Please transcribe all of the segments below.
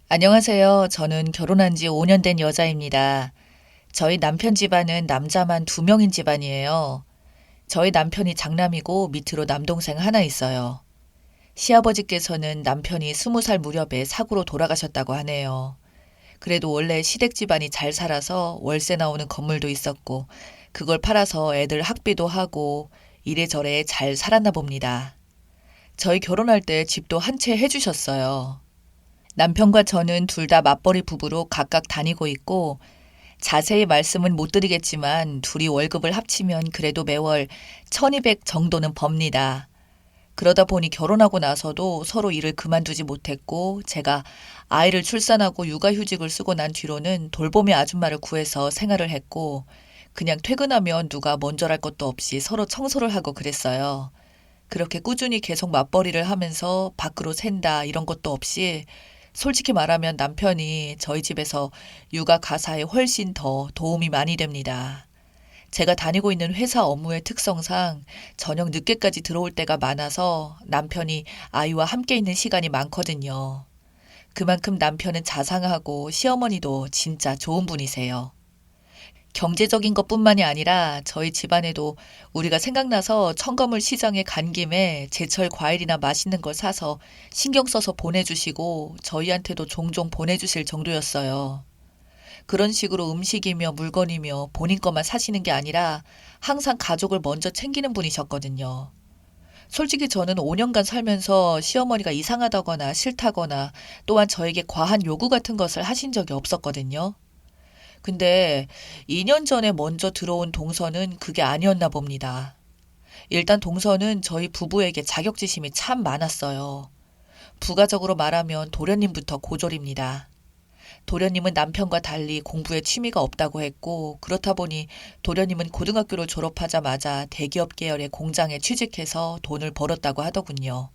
안녕하세요. 저는 결혼한 지 5년 된 여자입니다. 저희 남편 집안은 남자만 2명인 집안이에요. 저희 남편이 장남이고 밑으로 남동생 하나 있어요. 시아버지께서는 남편이 20살 무렵에 사고로 돌아가셨다고 하네요. 그래도 원래 시댁 집안이 잘 살아서 월세 나오는 건물도 있었고, 그걸 팔아서 애들 학비도 하고 이래저래 잘 살았나 봅니다. 저희 결혼할 때 집도 한 채 해주셨어요. 남편과 저는 둘 다 맞벌이 부부로 각각 다니고 있고 자세히 말씀은 못 드리겠지만 둘이 월급을 합치면 그래도 매월 1200 정도는 법니다. 그러다 보니 결혼하고 나서도 서로 일을 그만두지 못했고 제가 아이를 출산하고 육아휴직을 쓰고 난 뒤로는 돌보미 아줌마를 구해서 생활을 했고 그냥 퇴근하면 누가 먼저랄 것도 없이 서로 청소를 하고 그랬어요. 그렇게 꾸준히 계속 맞벌이를 하면서 밖으로 샌다 이런 것도 없이 솔직히 말하면 남편이 저희 집에서 육아 가사에 훨씬 더 도움이 많이 됩니다. 제가 다니고 있는 회사 업무의 특성상 저녁 늦게까지 들어올 때가 많아서 남편이 아이와 함께 있는 시간이 많거든요. 그만큼 남편은 자상하고 시어머니도 진짜 좋은 분이세요. 경제적인 것뿐만이 아니라 저희 집안에도 우리가 생각나서 첨가물 시장에 간 김에 제철 과일이나 맛있는 걸 사서 신경 써서 보내주시고 저희한테도 종종 보내주실 정도였어요. 그런 식으로 음식이며 물건이며 본인 것만 사시는 게 아니라 항상 가족을 먼저 챙기는 분이셨거든요. 솔직히 저는 5년간 살면서 시어머니가 이상하다거나 싫다거나 또한 저에게 과한 요구 같은 것을 하신 적이 없었거든요. 근데 2년 전에 먼저 들어온 동서는 그게 아니었나 봅니다. 일단 동서는 저희 부부에게 자격지심이 참 많았어요. 부가적으로 말하면 도련님부터 고졸입니다. 도련님은 남편과 달리 공부에 취미가 없다고 했고 그렇다 보니 도련님은 고등학교를 졸업하자마자 대기업 계열의 공장에 취직해서 돈을 벌었다고 하더군요.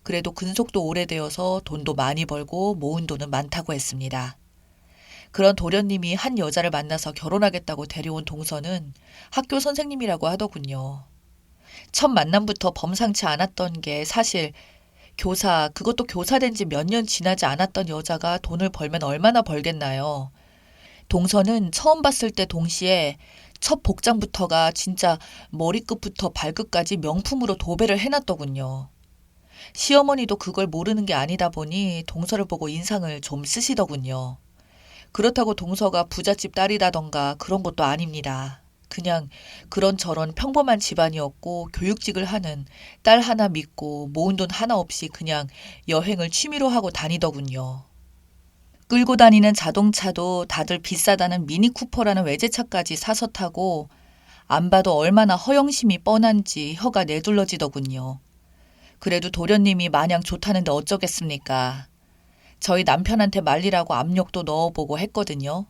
그래도 근속도 오래되어서 돈도 많이 벌고 모은 돈은 많다고 했습니다. 그런 도련님이 한 여자를 만나서 결혼하겠다고 데려온 동서는 학교 선생님이라고 하더군요. 첫 만남부터 범상치 않았던 게 사실 교사, 그것도 교사 된 지 몇 년 지나지 않았던 여자가 돈을 벌면 얼마나 벌겠나요? 동서는 처음 봤을 때 동시에 첫 복장부터가 진짜 머리끝부터 발끝까지 명품으로 도배를 해놨더군요. 시어머니도 그걸 모르는 게 아니다 보니 동서를 보고 인상을 좀 쓰시더군요. 그렇다고 동서가 부잣집 딸이라던가 그런 것도 아닙니다. 그냥 그런저런 평범한 집안이었고 교육직을 하는 딸 하나 믿고 모은 돈 하나 없이 그냥 여행을 취미로 하고 다니더군요. 끌고 다니는 자동차도 다들 비싸다는 미니쿠퍼라는 외제차까지 사서 타고 안 봐도 얼마나 허영심이 뻔한지 혀가 내둘러지더군요. 그래도 도련님이 마냥 좋다는데 어쩌겠습니까? 저희 남편한테 말리라고 압력도 넣어보고 했거든요.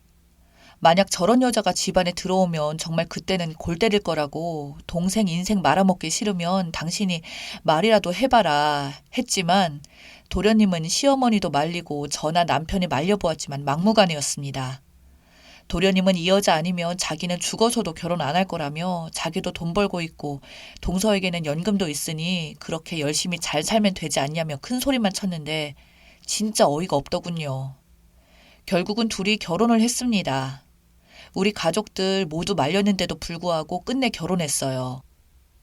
만약 저런 여자가 집안에 들어오면 정말 그때는 골 때릴 거라고 동생 인생 말아먹기 싫으면 당신이 말이라도 해봐라 했지만 도련님은 시어머니도 말리고 저나 남편이 말려보았지만 막무가내였습니다. 도련님은 이 여자 아니면 자기는 죽어서도 결혼 안 할 거라며 자기도 돈 벌고 있고 동서에게는 연금도 있으니 그렇게 열심히 잘 살면 되지 않냐며 큰 소리만 쳤는데 진짜 어이가 없더군요. 결국은 둘이 결혼을 했습니다. 우리 가족들 모두 말렸는데도 불구하고 끝내 결혼했어요.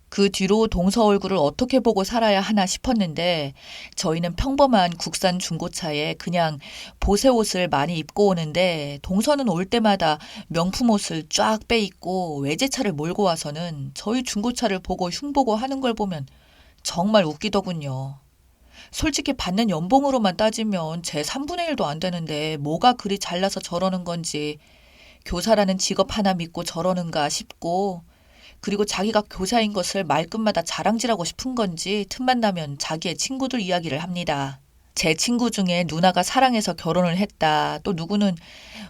그 뒤로 동서 얼굴을 어떻게 보고 살아야 하나 싶었는데 저희는 평범한 국산 중고차에 그냥 보세 옷을 많이 입고 오는데 동서는 올 때마다 명품 옷을 쫙 빼입고 외제차를 몰고 와서는 저희 중고차를 보고 흉보고 하는 걸 보면 정말 웃기더군요. 솔직히 받는 연봉으로만 따지면 제 3분의 1도 안 되는데 뭐가 그리 잘나서 저러는 건지 교사라는 직업 하나 믿고 저러는가 싶고 그리고 자기가 교사인 것을 말끝마다 자랑질하고 싶은 건지 틈만 나면 자기의 친구들 이야기를 합니다. 제 친구 중에 누나가 사랑해서 결혼을 했다. 또 누구는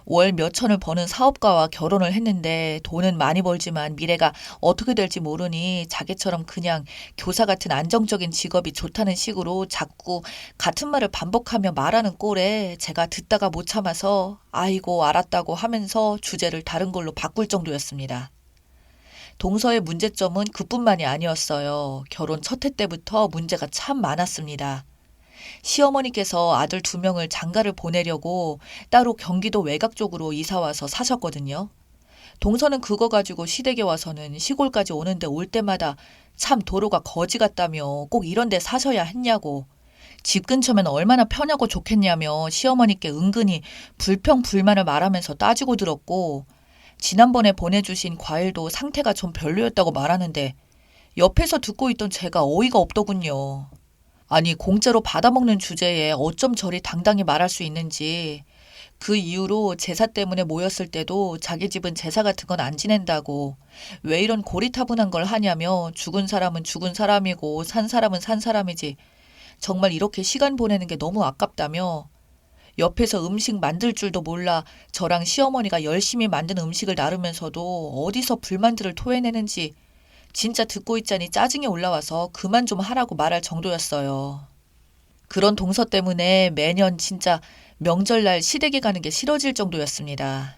월 몇천을 버는 사업가와 결혼을 했는데 돈은 많이 벌지만 미래가 어떻게 될지 모르니 자기처럼 그냥 교사 같은 안정적인 직업이 좋다는 식으로 자꾸 같은 말을 반복하며 말하는 꼴에 제가 듣다가 못 참아서 아이고 알았다고 하면서 주제를 다른 걸로 바꿀 정도였습니다. 동서의 문제점은 그뿐만이 아니었어요. 결혼 첫 해 때부터 문제가 참 많았습니다. 시어머니께서 아들 2명을 장가를 보내려고 따로 경기도 외곽 쪽으로 이사와서 사셨거든요. 동서는 그거 가지고 시댁에 와서는 시골까지 오는데 올 때마다 참 도로가 거지 같다며 꼭 이런 데 사셔야 했냐고, 집 근처면 얼마나 편하고 좋겠냐며 시어머니께 은근히 불평불만을 말하면서 따지고 들었고, 지난번에 보내주신 과일도 상태가 좀 별로였다고 말하는데 옆에서 듣고 있던 제가 어이가 없더군요. 아니, 공짜로 받아먹는 주제에 어쩜 저리 당당히 말할 수 있는지. 그 이후로 제사 때문에 모였을 때도 자기 집은 제사 같은 건 안 지낸다고, 왜 이런 고리타분한 걸 하냐며 죽은 사람은 죽은 사람이고 산 사람은 산 사람이지, 정말 이렇게 시간 보내는 게 너무 아깝다며, 옆에서 음식 만들 줄도 몰라 저랑 시어머니가 열심히 만든 음식을 나르면서도 어디서 불만들을 토해내는지 진짜 듣고 있자니 짜증이 올라와서 그만 좀 하라고 말할 정도였어요. 그런 동서 때문에 매년 진짜 명절날 시댁에 가는 게 싫어질 정도였습니다.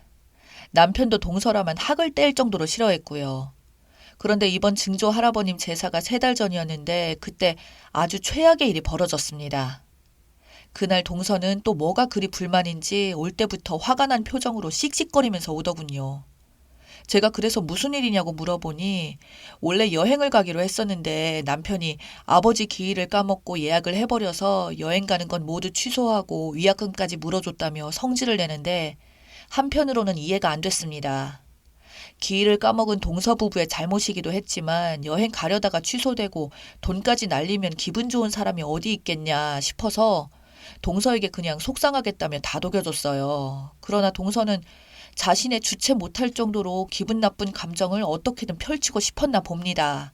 남편도 동서라면 학을 뗄 정도로 싫어했고요. 그런데 이번 증조 할아버님 제사가 3달 전이었는데 그때 아주 최악의 일이 벌어졌습니다. 그날 동서는 또 뭐가 그리 불만인지 올 때부터 화가 난 표정으로 씩씩거리면서 오더군요. 제가 그래서 무슨 일이냐고 물어보니 원래 여행을 가기로 했었는데 남편이 아버지 기일을 까먹고 예약을 해버려서 여행 가는 건 모두 취소하고 위약금까지 물어줬다며 성질을 내는데, 한편으로는 이해가 안 됐습니다. 기일을 까먹은 동서 부부의 잘못이기도 했지만 여행 가려다가 취소되고 돈까지 날리면 기분 좋은 사람이 어디 있겠냐 싶어서 동서에게 그냥 속상하겠다며 다독여줬어요. 그러나 동서는 자신의 주체 못할 정도로 기분 나쁜 감정을 어떻게든 펼치고 싶었나 봅니다.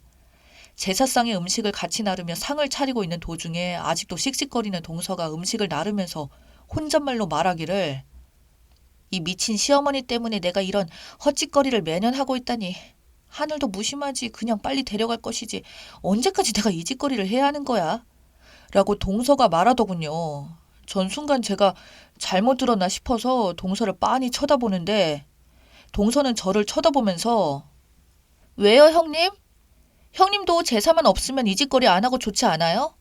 제사상의 음식을 같이 나르며 상을 차리고 있는 도중에 아직도 씩씩거리는 동서가 음식을 나르면서 혼잣말로 말하기를, 이 미친 시어머니 때문에 내가 이런 헛짓거리를 매년 하고 있다니, 하늘도 무심하지, 그냥 빨리 데려갈 것이지 언제까지 내가 이 짓거리를 해야 하는 거야? 라고 동서가 말하더군요. 전 순간 제가 잘못 들었나 싶어서 동서를 빤히 쳐다보는데 동서는 저를 쳐다보면서, 왜요 형님? 형님도 제사만 없으면 이 짓거리 안 하고 좋지 않아요?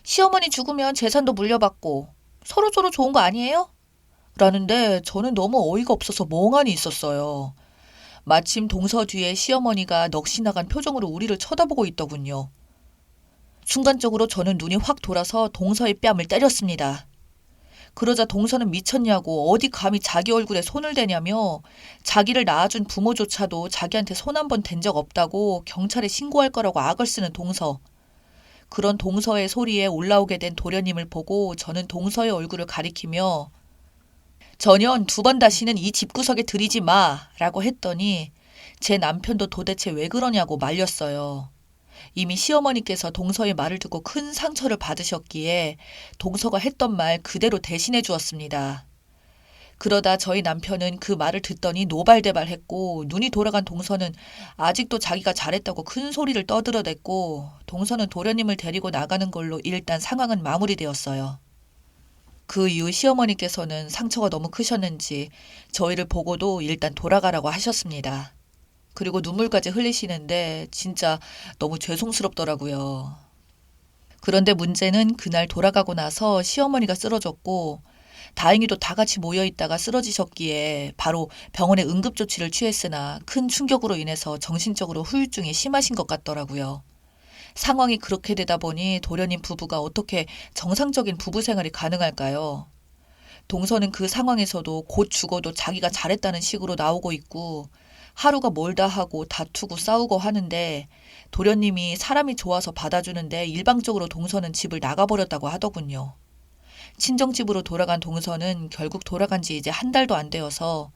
시어머니 죽으면 재산도 물려받고 서로서로 좋은 거 아니에요? 라는데 저는 너무 어이가 없어서 멍하니 있었어요. 마침 동서 뒤에 시어머니가 넋이 나간 표정으로 우리를 쳐다보고 있더군요. 순간적으로 저는 눈이 확 돌아서 동서의 뺨을 때렸습니다. 그러자 동서는 미쳤냐고 어디 감히 자기 얼굴에 손을 대냐며 자기를 낳아준 부모조차도 자기한테 손 한 번 댄 적 없다고 경찰에 신고할 거라고 악을 쓰는 동서. 그런 동서의 소리에 올라오게 된 도련님을 보고 저는 동서의 얼굴을 가리키며, 전현 2번 다시는 이 집구석에 들이지 마 라고 했더니 제 남편도 도대체 왜 그러냐고 말렸어요. 이미 시어머니께서 동서의 말을 듣고 큰 상처를 받으셨기에 동서가 했던 말 그대로 대신해 주었습니다. 그러다 저희 남편은 그 말을 듣더니 노발대발했고, 눈이 돌아간 동서는 아직도 자기가 잘했다고 큰 소리를 떠들어댔고, 동서는 도련님을 데리고 나가는 걸로 일단 상황은 마무리되었어요. 그 이후 시어머니께서는 상처가 너무 크셨는지 저희를 보고도 일단 돌아가라고 하셨습니다. 그리고 눈물까지 흘리시는데 진짜 너무 죄송스럽더라고요. 그런데 문제는 그날 돌아가고 나서 시어머니가 쓰러졌고, 다행히도 다 같이 모여있다가 쓰러지셨기에 바로 병원에 응급조치를 취했으나 큰 충격으로 인해서 정신적으로 후유증이 심하신 것 같더라고요. 상황이 그렇게 되다 보니 도련님 부부가 어떻게 정상적인 부부 생활이 가능할까요? 동서는 그 상황에서도 곧 죽어도 자기가 잘했다는 식으로 나오고 있고, 하루가 멀다 하고 다투고 싸우고 하는데 도련님이 사람이 좋아서 받아주는데 일방적으로 동서는 집을 나가버렸다고 하더군요. 친정집으로 돌아간 동서는 결국 돌아간 지 이제 1달도 안 되어서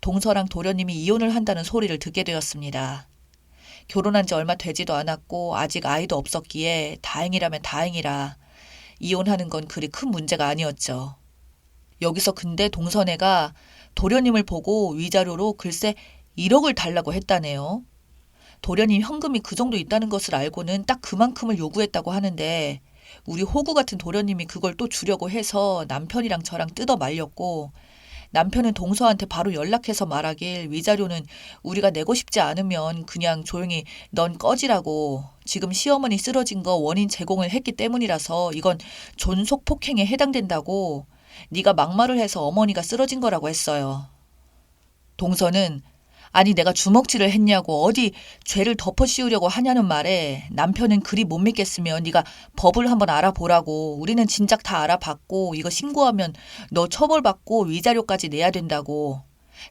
동서랑 도련님이 이혼을 한다는 소리를 듣게 되었습니다. 결혼한 지 얼마 되지도 않았고 아직 아이도 없었기에 다행이라면 다행이라, 이혼하는 건 그리 큰 문제가 아니었죠. 여기서 근데 동서네가 도련님을 보고 위자료로 글쎄 1억을 달라고 했다네요. 도련님 현금이 그 정도 있다는 것을 알고는 딱 그만큼을 요구했다고 하는데, 우리 호구 같은 도련님이 그걸 또 주려고 해서 남편이랑 저랑 뜯어 말렸고, 남편은 동서한테 바로 연락해서 말하길 위자료는 우리가 내고 싶지 않으면 그냥 조용히 넌 꺼지라고 지금 시어머니 쓰러진 거 원인 제공을 했기 때문이라서 이건 존속 폭행에 해당된다고 네가 막말을 해서 어머니가 쓰러진 거라고 했어요. 동서는 아니 내가 주먹질을 했냐고 어디 죄를 덮어 씌우려고 하냐는 말에 남편은 그리 못 믿겠으면 네가 법을 한번 알아보라고 우리는 진작 다 알아봤고 이거 신고하면 너 처벌받고 위자료까지 내야 된다고.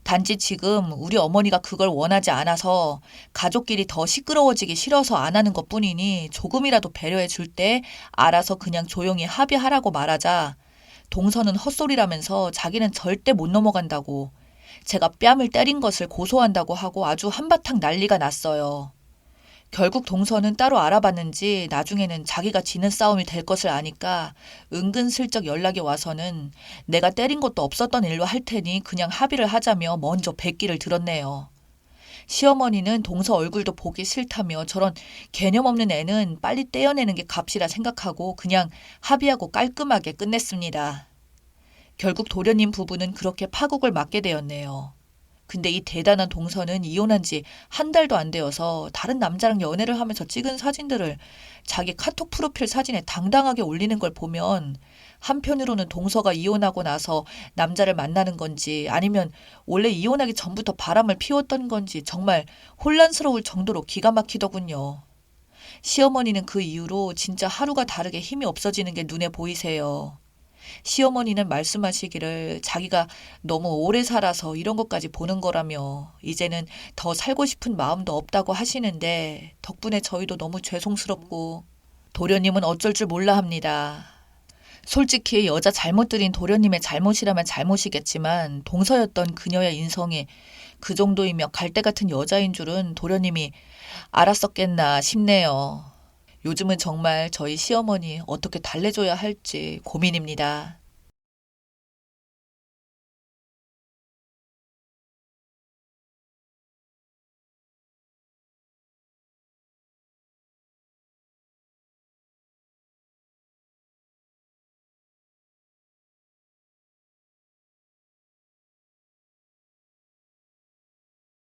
단지 지금 우리 어머니가 그걸 원하지 않아서 가족끼리 더 시끄러워지기 싫어서 안 하는 것뿐이니 조금이라도 배려해 줄 때 알아서 그냥 조용히 합의하라고 말하자 동서는 헛소리라면서 자기는 절대 못 넘어간다고 제가 뺨을 때린 것을 고소한다고 하고 아주 한바탕 난리가 났어요. 결국 동서는 따로 알아봤는지 나중에는 자기가 지는 싸움이 될 것을 아니까 은근슬쩍 연락이 와서는 내가 때린 것도 없었던 일로 할 테니 그냥 합의를 하자며 먼저 백기를 들었네요. 시어머니는 동서 얼굴도 보기 싫다며 저런 개념 없는 애는 빨리 떼어내는 게 값이라 생각하고 그냥 합의하고 깔끔하게 끝냈습니다. 결국 도련님 부부는 그렇게 파국을 맞게 되었네요. 근데 이 대단한 동서는 이혼한 지 한 달도 안 되어서 다른 남자랑 연애를 하면서 찍은 사진들을 자기 카톡 프로필 사진에 당당하게 올리는 걸 보면 한편으로는 동서가 이혼하고 나서 남자를 만나는 건지 아니면 원래 이혼하기 전부터 바람을 피웠던 건지 정말 혼란스러울 정도로 기가 막히더군요. 시어머니는 그 이후로 진짜 하루가 다르게 힘이 없어지는 게 눈에 보이세요. 시어머니는 말씀하시기를 자기가 너무 오래 살아서 이런 것까지 보는 거라며 이제는 더 살고 싶은 마음도 없다고 하시는데 덕분에 저희도 너무 죄송스럽고 도련님은 어쩔 줄 몰라 합니다. 솔직히 여자 잘못 들인 도련님의 잘못이라면 잘못이겠지만 동서였던 그녀의 인성이 그 정도이며 갈대 같은 여자인 줄은 도련님이 알았었겠나 싶네요. 요즘은 정말 저희 시어머니 어떻게 달래줘야 할지 고민입니다.